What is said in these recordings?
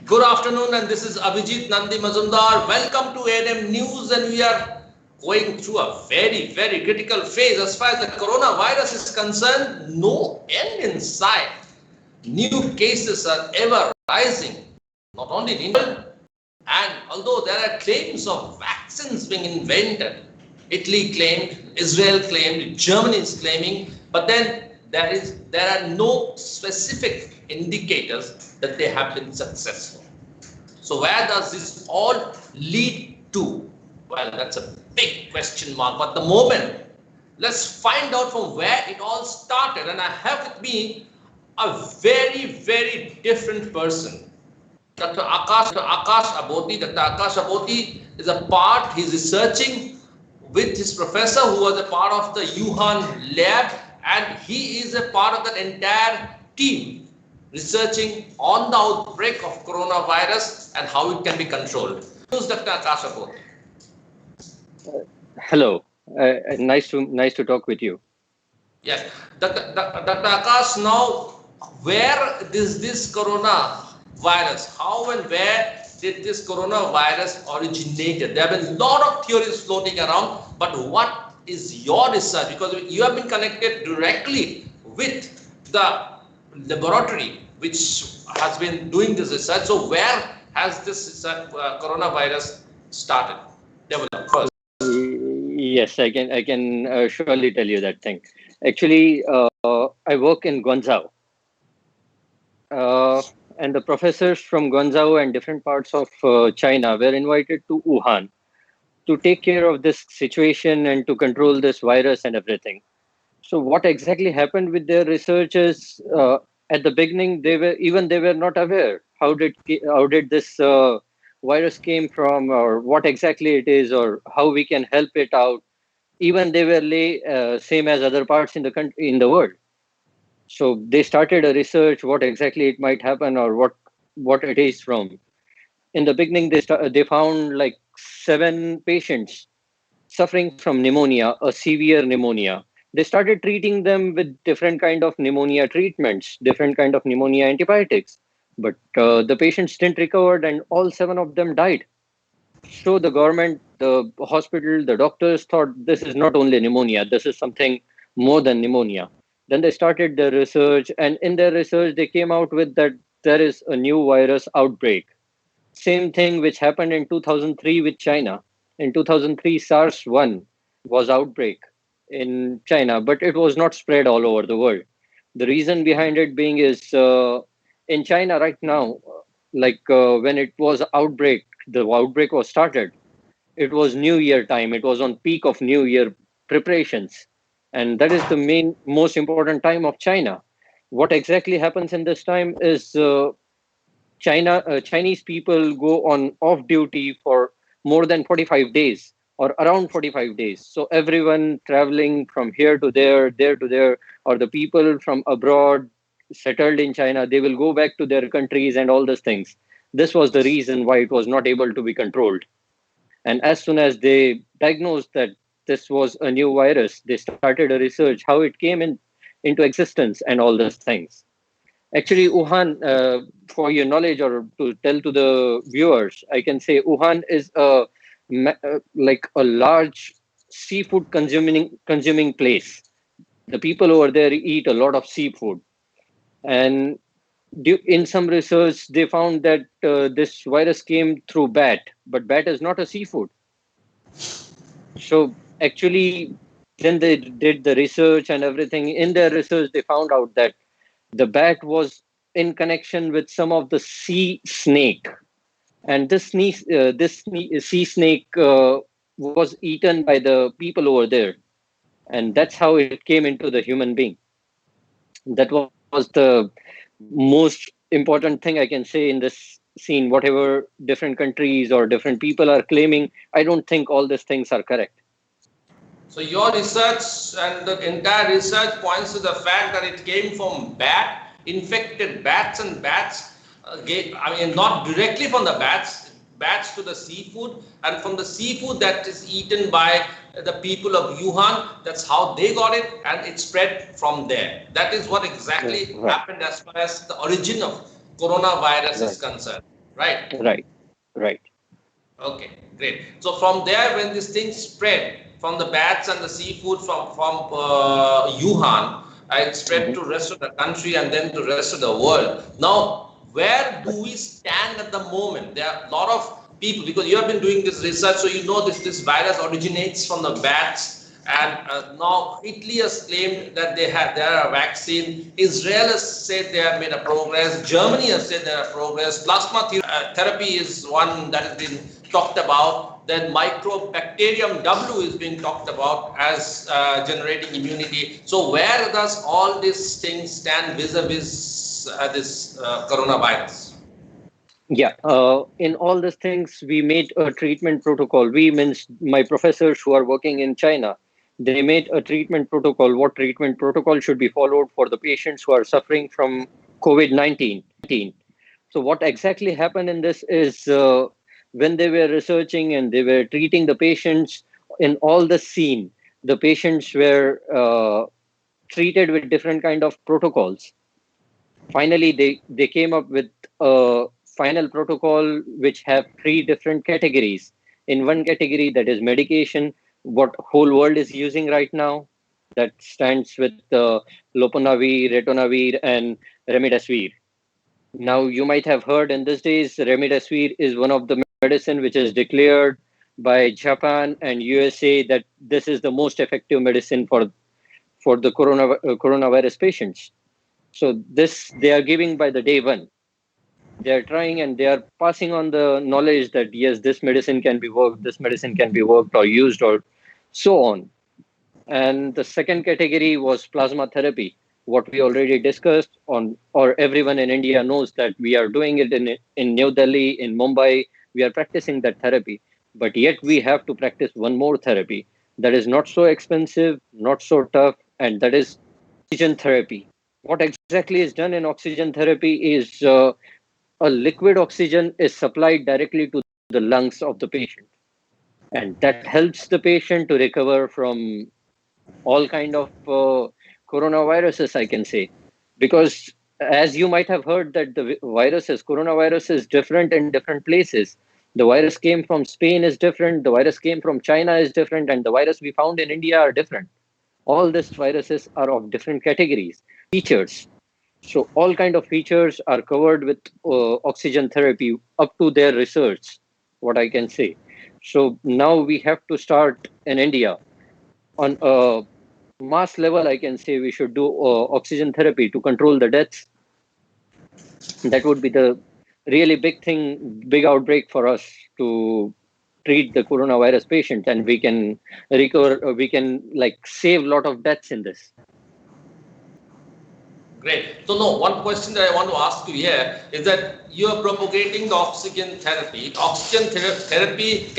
Good afternoon, and this is Abhijit Nandi Mazumdar. Welcome to ANM News, and we are going through a very, very critical phase as far as the coronavirus is concerned. No end in sight. New cases are ever rising, not only in India, and although there are claims of vaccines being invented, Italy claimed, Israel claimed, Germany is claiming, but then there are no specific indicators that they have been successful. So where does this all lead to? Well, that's a big question mark. But the moment, let's find out from where it all started. And I have with me a very, very different person. Dr. Akash Aboti. Dr. Akash Aboti is a part, he's researching with his professor who was a part of the Wuhan lab, and he is a part of that entire team researching on the outbreak of coronavirus and how it can be controlled. Who's Dr. Akash Aboti? Hello, nice to talk with you. Yes, Dr. Akash, now where is this coronavirus? How and where did this coronavirus originated? There have been a lot of theories floating around, but what is your research? Because you have been connected directly with the laboratory which has been doing this research. So where has this coronavirus started, developed first? Yes, I can surely tell you that thing. Actually, I work in Guangzhou. And the professors from Guangzhou and different parts of China were invited to Wuhan to take care of this situation and to control this virus and everything. So what exactly happened with their research is, at the beginning, they were not aware how did this virus came from, or what exactly it is, or how we can help it out. Even they were same as other parts in the world. So they started a research what exactly it might happen or what it is from. In the beginning, they found like 7 patients suffering from pneumonia, a severe pneumonia. They started treating them with different kind of pneumonia treatments, different kind of pneumonia antibiotics. But the patients didn't recover, and all 7 of them died. So the government, the hospital, the doctors thought this is not only pneumonia, this is something more than pneumonia. Then they started their research, and in their research, they came out with that there is a new virus outbreak. Same thing which happened in 2003 with China. In 2003, SARS-1 was outbreak in China, but it was not spread all over the world. The reason behind it being is in China right now, when it was the outbreak was started, it was New Year time. It was on peak of New Year preparations. And that is the most important time of China. What exactly happens in this time is Chinese people go on off duty for more than 45 days or around 45 days. So everyone traveling from here to there to there, or the people from abroad settled in China, they will go back to their countries and all these things. This was the reason why it was not able to be controlled. And as soon as they diagnosed that this was a new virus, they started a research how it came into existence and all those things. Actually, Wuhan, for your knowledge or to tell to the viewers, I can say Wuhan is a large seafood consuming place. The people over there eat a lot of seafood, and in some research they found that this virus came through bat, but bat is not a seafood. So actually, then they did the research and everything. In their research, they found out that the bat was in connection with some of the sea snake, and this sea snake was eaten by the people over there, and that's how it came into the human being. That was the most important thing I can say in this scene. Whatever different countries or different people are claiming, I don't think all these things are correct. So your research and the entire research points to the fact that it came from infected bats, and bats, not directly from the bats to the seafood, and from the seafood that is eaten by the people of Wuhan, that's how they got it, and it spread from there. That is what exactly happened as far as the origin of coronavirus is concerned. right? Right. Right. Okay, great. So from there, when this thing spread from the bats and the seafood from Wuhan, it spread Mhm. to rest of the country and then to rest of the world. Now, where do we stand at the moment? There are a lot of people, because you have been doing this research, so you know this virus originates from the bats. And now Italy has claimed that they are a vaccine. Israel has said they have made a progress. Germany has said there are progress. Plasma therapy is one that has been talked about. Then microbacterium W is being talked about as generating immunity. So where does all these things stand vis-a-vis this coronavirus? Yeah. In all these things, we made a treatment protocol. We means my professors who are working in China. They made a treatment protocol. What treatment protocol should be followed for the patients who are suffering from COVID-19? So what exactly happened in this is when they were researching and they were treating the patients in all the scene, the patients were treated with different kind of protocols. Finally, they came up with a final protocol which have three different categories. In one category, that is medication, what whole world is using right now, that stands with loponavir, ritonavir, and remdesivir. Now, you might have heard in these days, remdesivir is one of the medicine which is declared by Japan and USA that this is the most effective medicine for the coronavirus patients. So this they are giving by the day one. They are trying and they are passing on the knowledge that yes, this medicine can be worked, this medicine can be worked or used or so on. And the second category was plasma therapy, what we already discussed on, or everyone in India knows that we are doing it in New Delhi, in Mumbai, we are practicing that therapy. But yet we have to practice one more therapy that is not so expensive, not so tough, and that is oxygen therapy. What exactly is done in oxygen therapy is a liquid oxygen is supplied directly to the lungs of the patient, and that helps the patient to recover from all kind of coronaviruses, I can say, because as you might have heard that the coronavirus is different in different places. The virus came from Spain is different, the virus came from China is different, and the virus we found in India are different. All these viruses are of different categories, features. So all kind of features are covered with oxygen therapy up to their research, what I can say. So now we have to start in India on a mass level. I can say we should do oxygen therapy to control the deaths. That would be the really big thing, big outbreak for us to treat the coronavirus patient, and we can recover. We can like save a lot of deaths in this. Great. So no, one question that I want to ask you here is that you are propagating the oxygen therapy. Therapy,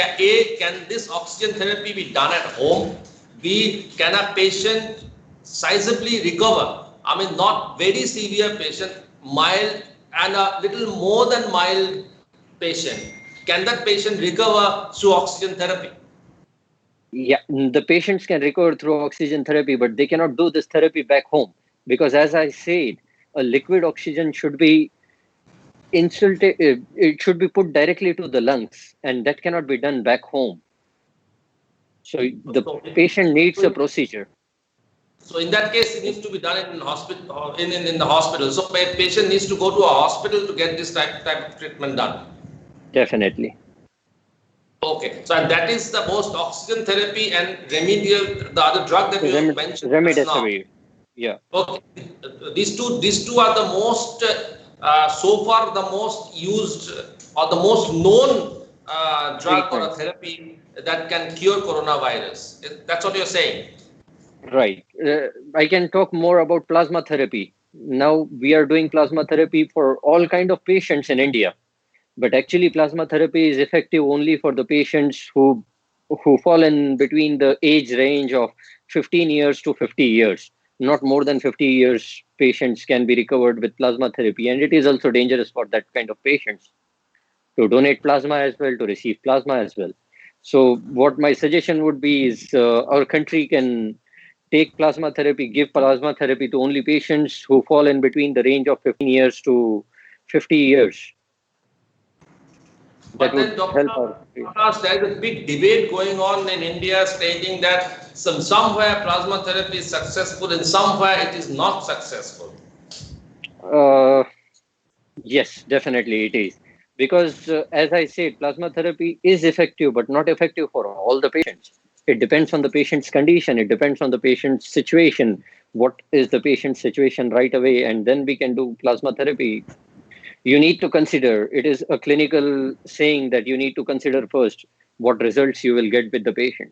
can this oxygen therapy be done at home? B, can a patient sizably recover? I mean, not very severe patient, mild and a little more than mild patient. Can that patient recover through oxygen therapy? Yeah, the patients can recover through oxygen therapy, but they cannot do this therapy back home because, as I said, a liquid oxygen should be insulted. It should be put directly to the lungs, and that cannot be done back home. So the So, patient needs a procedure. So in that case, it needs to be done in hospital, in the hospital. So a patient needs to go to a hospital to get this type of treatment done. Definitely. Okay, so and that is the most oxygen therapy and remedial, the other drug that you mentioned just now. Remdesivir. Yeah. Okay, these two are the most so far the most used or the most known drug or a Treatments. therapy that can cure coronavirus. That's what you're saying. Right. I can talk more about plasma therapy. Now we are doing plasma therapy for all kind of patients in India. But actually, plasma therapy is effective only for the patients who fall in between the age range of 15 years to 50 years. Not more than 50 years, patients can be recovered with plasma therapy, and it is also dangerous for that kind of patients to donate plasma as well, to receive plasma as well. So, what my suggestion would be is our country can take plasma therapy, give plasma therapy to only patients who fall in between the range of 15 years to 50 years. That But then, would Dr. help our. Prakash, there is a big debate going on in India stating that somewhere plasma therapy is successful and somewhere it is not successful. Uh, yes, definitely it is. Because as I said, plasma therapy is effective, but not effective for all the patients. It depends on the patient's condition. It depends on the patient's situation. What is the patient's situation right away? And then we can do plasma therapy. You need to consider, it is a clinical saying that you need to consider first what results you will get with the patient.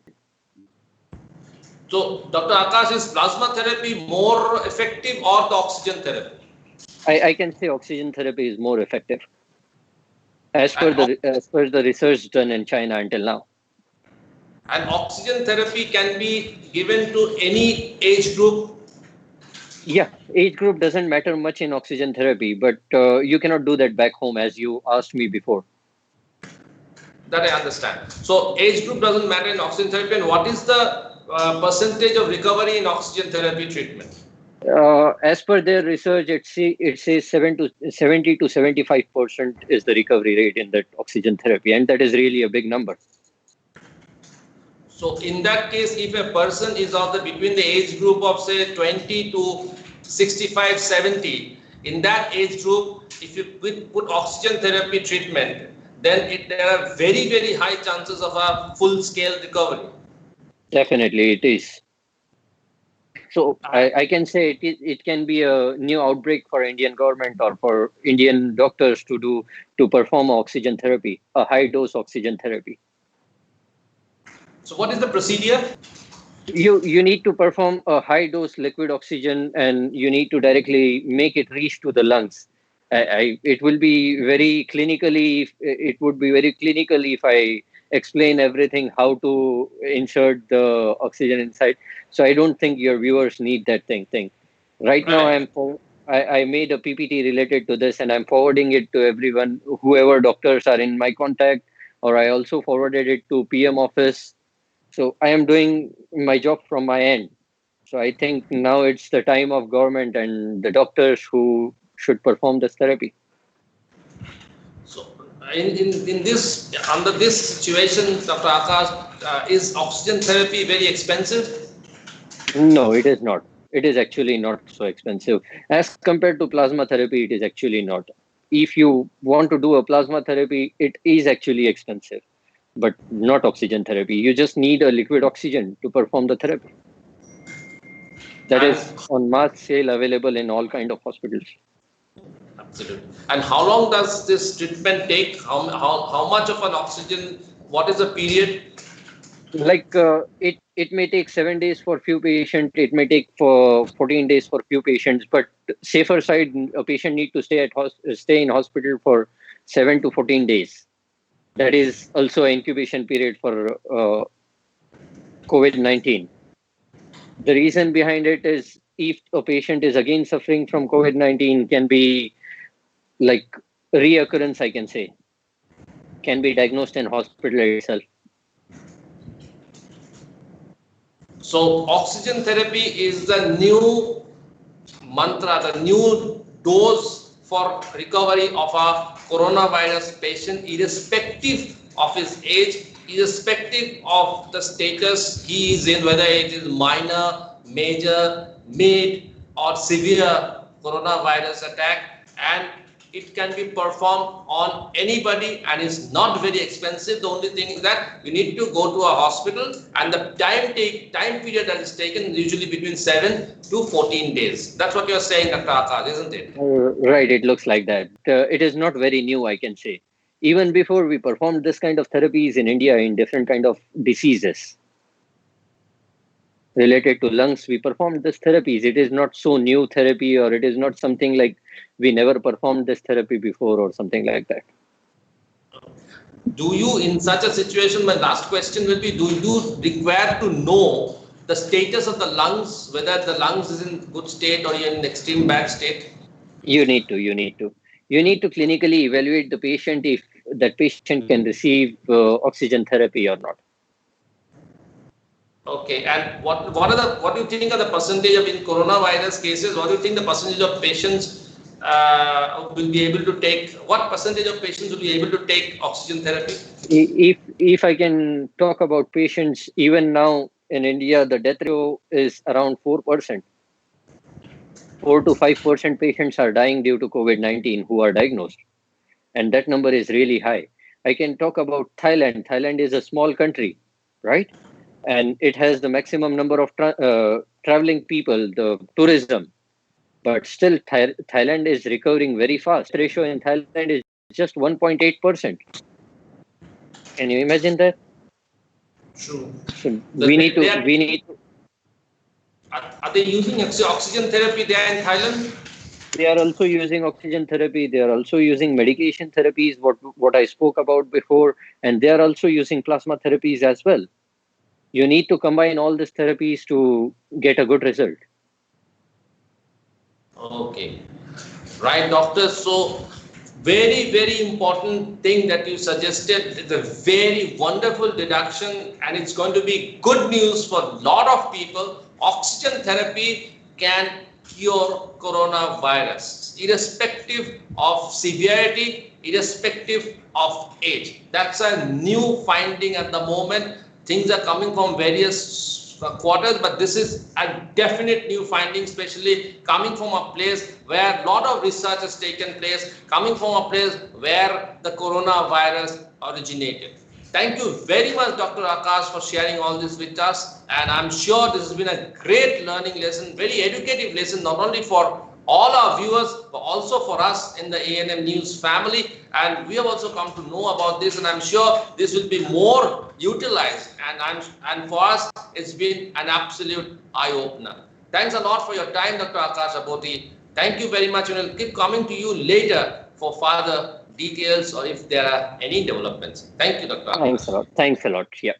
So, Dr. Akash, is plasma therapy more effective or the oxygen therapy? I can say oxygen therapy is more effective as per And, the research done in China until now. and oxygen therapy can be given to any age group. Yeah, age group doesn't matter much in oxygen therapy, but you cannot do that back home as you asked me before. That I understand. So, age group doesn't matter in oxygen therapy. And what is the percentage of recovery in oxygen therapy treatment? As per their research, it says 70 to 75% is the recovery rate in that oxygen therapy, and that is really a big number. So in that case, if a person is of the between the age group of say 20 to 65, 70, in that age group, if you put oxygen therapy treatment, then there are very, very high chances of a full-scale recovery. Definitely, it is. So I can say it can be a new outbreak for Indian government or for Indian doctors to perform oxygen therapy, a high dose oxygen therapy. So what is the procedure? You need to perform a high dose liquid oxygen, and you need to directly make it reach to the lungs. It will be very clinically. It would be very clinical if I explain everything how to insert the oxygen inside. So I don't think your viewers need that thing. Right now, Right. I made a PPT related to this, and I'm forwarding it to everyone, whoever doctors are in my contact, or I also forwarded it to PM office. So I am doing my job from my end. So I think now it's the time of government and the doctors who should perform this therapy. So in this under this situation, Dr. Akash, is oxygen therapy very expensive? No, it is not. It is actually not so expensive. As compared to plasma therapy, it is actually not. If you want to do a plasma therapy, it is actually expensive, but not oxygen therapy. You just need a liquid oxygen to perform the therapy. That And is on mass scale available in all kind of hospitals. absolutely. And how long does this treatment take? How much of an oxygen? What is the period? Like it may take 7 days for few patients, it may take for 14 days for few patients, but safer side, a patient need to stay in hospital for 7 to 14 days. That is also an incubation period for COVID-19. The reason behind it is if a patient is again suffering from COVID-19, can be like reoccurrence, I can say, can be diagnosed in hospital itself. So oxygen therapy is the new mantra, the new dose for recovery of a coronavirus patient, irrespective of his age, irrespective of the status he is in, whether it is minor, major, mid, or severe coronavirus attack, and it can be performed on anybody and is not very expensive. The only thing is that you need to go to a hospital, and the time period that is taken is usually between 7 to 14 days. That's what you're saying, Dr. Akash, isn't it? Right, it looks like that. It is not very new, I can say. Even before we performed this kind of therapies in India in different kind of diseases related to lungs, we performed this therapies. It is not so new therapy, or it is not something like we never performed this therapy before or something like that. Do you, in such a situation, my last question will be, do you require to know the status of the lungs, whether the lungs is in good state or in extreme bad state? You need to clinically evaluate the patient if that patient can receive oxygen therapy or not. Okay, and what do you think are the percentage of in coronavirus cases? What do you think the percentage of patients will be able to take, what percentage of patients will be able to take oxygen therapy? If I can talk about patients, even now in India, the death ratio is around 4%. 4 to 5% patients are dying due to COVID-19 who are diagnosed. And that number is really high. I can talk about Thailand. Thailand is a small country, right? And it has the maximum number of traveling people, the tourism. But still, Thailand is recovering very fast. The ratio in Thailand is just 1.8%. Can you imagine that? True. So we need to. Are they using oxygen therapy there in Thailand? They are also using oxygen therapy. They are also using medication therapies, what I spoke about before, and they are also using plasma therapies as well. You need to combine all these therapies to get a good result. Okay. Right, doctor. So very, very important thing that you suggested. It's a very wonderful deduction, and it's going to be good news for a lot of people. Oxygen therapy can cure coronavirus, irrespective of severity, irrespective of age. That's a new finding at the moment. Things are coming from various quarters, but this is a definite new finding, especially coming from a place where a lot of research has taken place, coming from a place where the coronavirus originated. Thank you very much, Dr. Akash, for sharing all this with us. And I'm sure this has been a great learning lesson, very educative lesson, not only for all our viewers, but also for us in the ANM News family. And we have also come to know about this, and I'm sure this will be more utilized. And for us, it's been an absolute eye-opener. Thanks a lot for your time, Dr. Akash Aboti. Thank you very much, and we'll keep coming to you later for further details or if there are any developments. Thank you, Dr. Akash. Thanks a lot. Thanks a lot. Yeah.